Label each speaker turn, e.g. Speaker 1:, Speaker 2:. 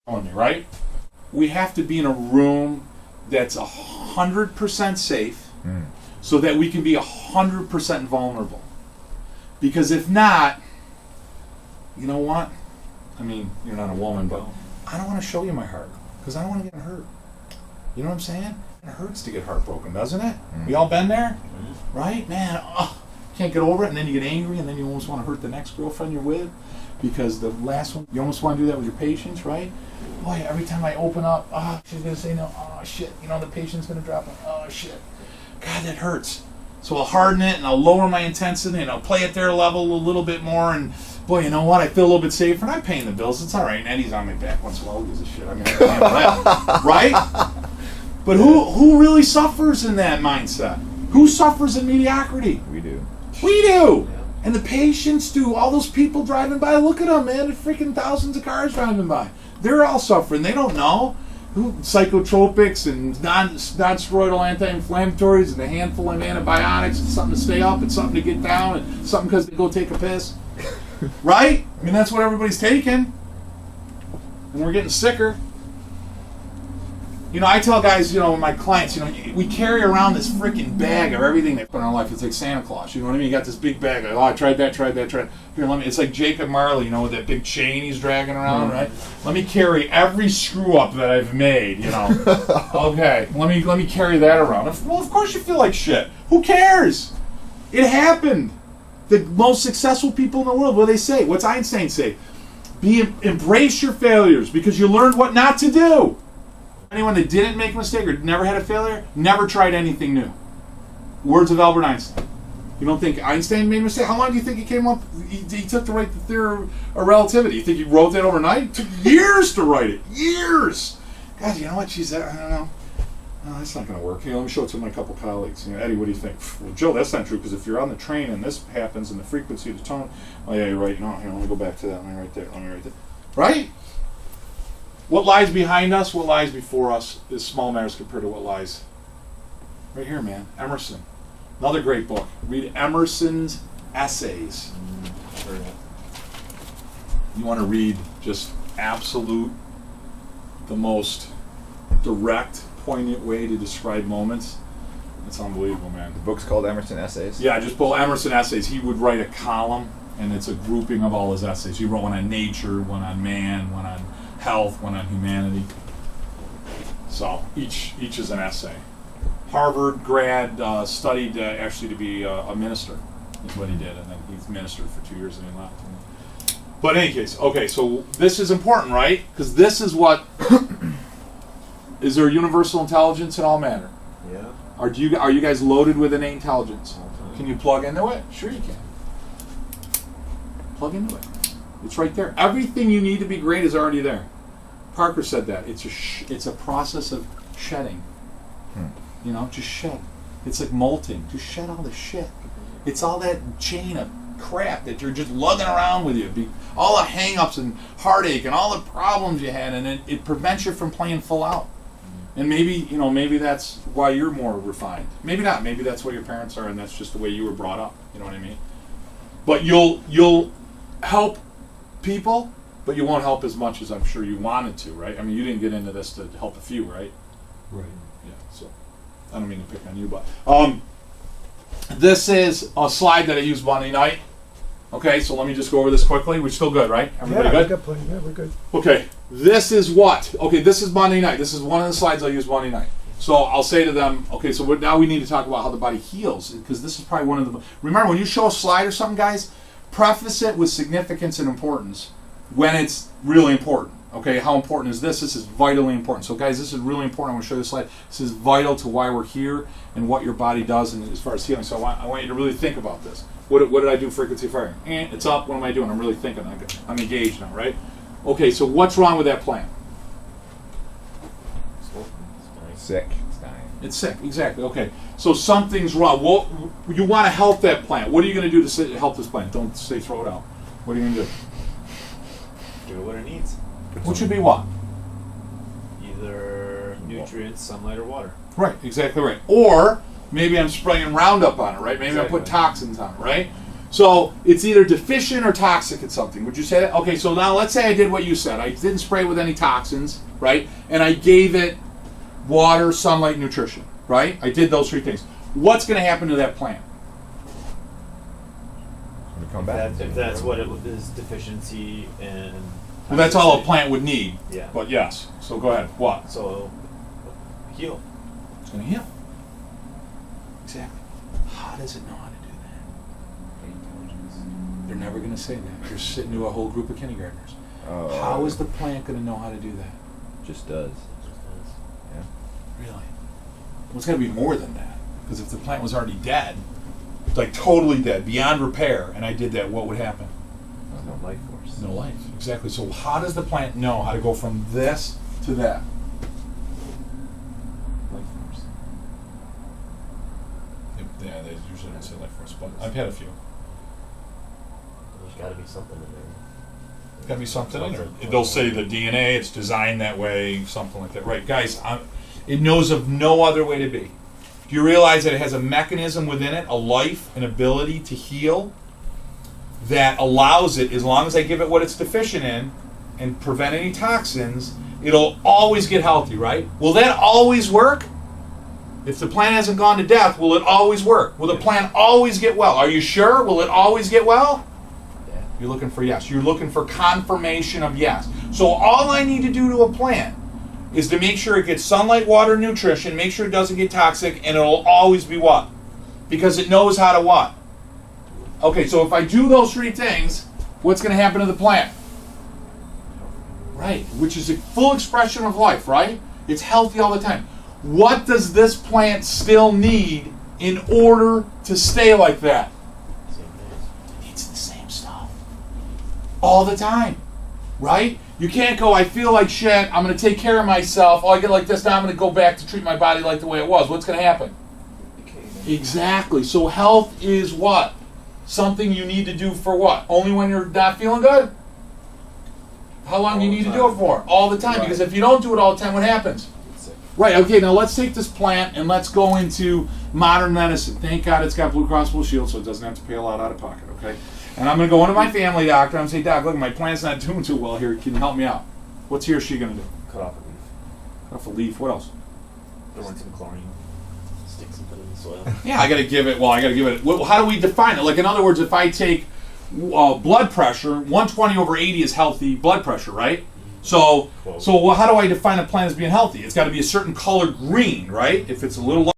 Speaker 1: telling me, right? We have to be in a room that's 100% safe so that we can be 100% vulnerable. Because if not, you know what? I mean, you're not a woman, but I don't want to show you my heart because I don't want to get hurt. You know what I'm saying? It hurts to get heartbroken, doesn't it? We all been there? Right? Man, can't get over it, and then you get angry, and then you almost want to hurt the next girlfriend you're with because the last one, you almost want to do that with your patients, right? Boy, every time I open up, she's going to say no, shit, the patient's going to drop it, shit. God, that hurts. So I'll harden it, and I'll lower my intensity, and I'll play at their level a little bit more, and boy, you know what? I feel a little bit safer, and I'm paying the bills. It's all right, and Eddie's on my back once in a while. Who gives a shit? I mean, I can handle that, right? But who really suffers in that mindset? Who suffers in mediocrity?
Speaker 2: We do.
Speaker 1: We do. Yeah. And the patients do. All those people driving by, look at them, man. There's freaking thousands of cars driving by. They're all suffering. They don't know. Psychotropics and non-steroidal anti-inflammatories and a handful of antibiotics and something to stay up and something to get down and something because they go take a piss. Right? I mean, that's what everybody's taking. And we're getting sicker. I tell guys, my clients, we carry around this freaking bag of everything they put in our life. It's like Santa Claus, you know what I mean? You got this big bag. Like, I tried that. Here, it's like Jacob Marley, with that big chain he's dragging around, right? Let me carry every screw up that I've made, Okay, let me carry that around. Well, of course you feel like shit. Who cares? It happened. The most successful people in the world, what do they say? What's Einstein say? Embrace your failures because you learned what not to do. Anyone that didn't make a mistake or never had a failure, never tried anything new. Words of Albert Einstein. You don't think Einstein made a mistake? How long do you think he came up? He took to write the theory of relativity. You think he wrote that overnight? It took years to write it. Years. God, you know what? I don't know. No, that's not going to work. Let me show it to my couple colleagues. Eddie, what do you think? Well, Joe, that's not true because if you're on the train and this happens and the frequency, the tone. Oh yeah, you're right. No, here, let me go back to that. Let me write there. Right? What lies behind us, what lies before us is small matters compared to what lies right here, man. Emerson. Another great book. Read Emerson's essays. You want to read just absolute, the most direct, poignant way to describe moments. It's unbelievable, man.
Speaker 2: The book's called Emerson Essays?
Speaker 1: Yeah, just pull Emerson Essays. He would write a column, and it's a grouping of all his essays. He wrote one on nature, one on man, one on health, one on humanity. So each is an essay. Harvard grad, studied actually to be a minister is what he did, and then he's ministered for 2 years and he left. But in any case, okay, so this is important, right? Because this is what is there universal intelligence in all matter?
Speaker 2: Yeah.
Speaker 1: Are you guys loaded with innate intelligence? Can you plug into it? Sure you can. Plug into it. It's right there. Everything you need to be great is already there. Parker said that. It's a process of shedding. Just shed. It's like molting. Just shed all the shit. It's all that chain of crap that you're just lugging around with you. All the hang-ups and heartache and all the problems you had, and it prevents you from playing full out. And maybe that's why you're more refined. Maybe not. Maybe that's what your parents are, and that's just the way you were brought up. You know what I mean? But you'll help people, but you won't help as much as I'm sure you wanted to, right? I mean, you didn't get into this to help a few, right?
Speaker 3: Right.
Speaker 1: Yeah, so I don't mean to pick on you, but this is a slide that I used Monday night. Okay, so let me just go over this quickly. We're still good, right? Everybody good?
Speaker 3: Yeah, we're good.
Speaker 1: Okay, this is what? Okay, this is Monday night. This is one of the slides I used Monday night. So I'll say to them, okay, so now we need to talk about how the body heals, because this is probably one of the... Remember, when you show a slide or something, guys, preface it with significance and importance when it's really important. Okay, how important is this? This is vitally important. So guys, this is really important. I want to show you this slide. This is vital to why we're here and what your body does and as far as healing. So I want you to really think about this. What did I do frequency firing? It's up. What am I doing? I'm really thinking. I'm engaged now, right? Okay, so what's wrong with that plant?
Speaker 2: Sick.
Speaker 1: It's sick, exactly. Okay, so something's wrong. Well, you want to help that plant. What are you going to do to help this plant? Don't say throw it out. What are you going to do?
Speaker 4: Do what it needs.
Speaker 1: What should be what?
Speaker 4: Either nutrients, sunlight, or water.
Speaker 1: Right, exactly right. Or maybe I'm spraying Roundup on it, right? Maybe I put toxins on it, right? So it's either deficient or toxic at something. Would you say that? Okay, so now let's say I did what you said. I didn't spray it with any toxins, right? And I gave it water, sunlight, nutrition, right? I did those three things. What's going to happen to that plant?
Speaker 2: Come back.
Speaker 4: If that's what it is, deficiency and.
Speaker 1: Well, that's all a plant would need.
Speaker 4: Yeah.
Speaker 1: But yes. So go ahead. What?
Speaker 4: So, heal.
Speaker 1: It's going to heal. Exactly. How does it know how to do that? They're never going to say that. You're sitting to a whole group of kindergartners.
Speaker 2: Oh.
Speaker 1: How is the plant going to know how to do that?
Speaker 2: Just does. Yeah.
Speaker 1: Really? Well, it's got to be more than that. Because if the plant was already dead, like totally dead, beyond repair, and I did that, what would happen?
Speaker 4: No life force.
Speaker 1: No life. Exactly. So how does the plant know how to go from this to that?
Speaker 4: Life force.
Speaker 1: Yeah, they usually don't say life force, but I've had a few.
Speaker 3: There's got to be something in there.
Speaker 1: Got to be something in there. They'll say the DNA, it's designed that way, something like that. Right, guys, it knows of no other way to be. Do you realize that it has a mechanism within it, a life, an ability to heal that allows it, as long as I give it what it's deficient in and prevent any toxins, it'll always get healthy, right? Will that always work? If the plant hasn't gone to death, will it always work? Will the plant always get well? Are you sure? Will it always get well?
Speaker 3: Yeah.
Speaker 1: You're looking for yes. You're looking for confirmation of yes. So all I need to do to a plant is to make sure it gets sunlight, water, nutrition, make sure it doesn't get toxic, and it'll always be what? Because it knows how to what? Okay, so if I do those three things, what's going to happen to the plant? Right, which is a full expression of life, right? It's healthy all the time. What does this plant still need in order to stay like that?
Speaker 3: Same thing.
Speaker 1: It needs the same stuff. All the time, right? You can't go, I feel like shit, I'm going to take care of myself, oh, I get like this, now I'm going to go back to treat my body like the way it was. What's going to happen? Exactly. So health is what? Something you need to do for what? Only when you're not feeling good? How long do you need to do it for? All the time.
Speaker 2: Right.
Speaker 1: Because if you don't do it all the time, what happens? Right, okay, now let's take this plant and let's go into modern medicine. Thank God it's got Blue Cross Blue Shield, so it doesn't have to pay a lot out of pocket, okay? And I'm going to go into my family doctor and I'm going to say, Doc, look, my plant's not doing too well here. Can you help me out? What's he or she going to do?
Speaker 4: Cut off a leaf.
Speaker 1: Cut off a leaf. What else?
Speaker 4: Throw in some chlorine.
Speaker 3: Stick something in the soil.
Speaker 1: Yeah, I got to give it, well, how do we define it? Like, in other words, if I take blood pressure, 120 over 80 is healthy blood pressure, right? So how do I define a plant as being healthy? It's got to be a certain color green, right? If it's a little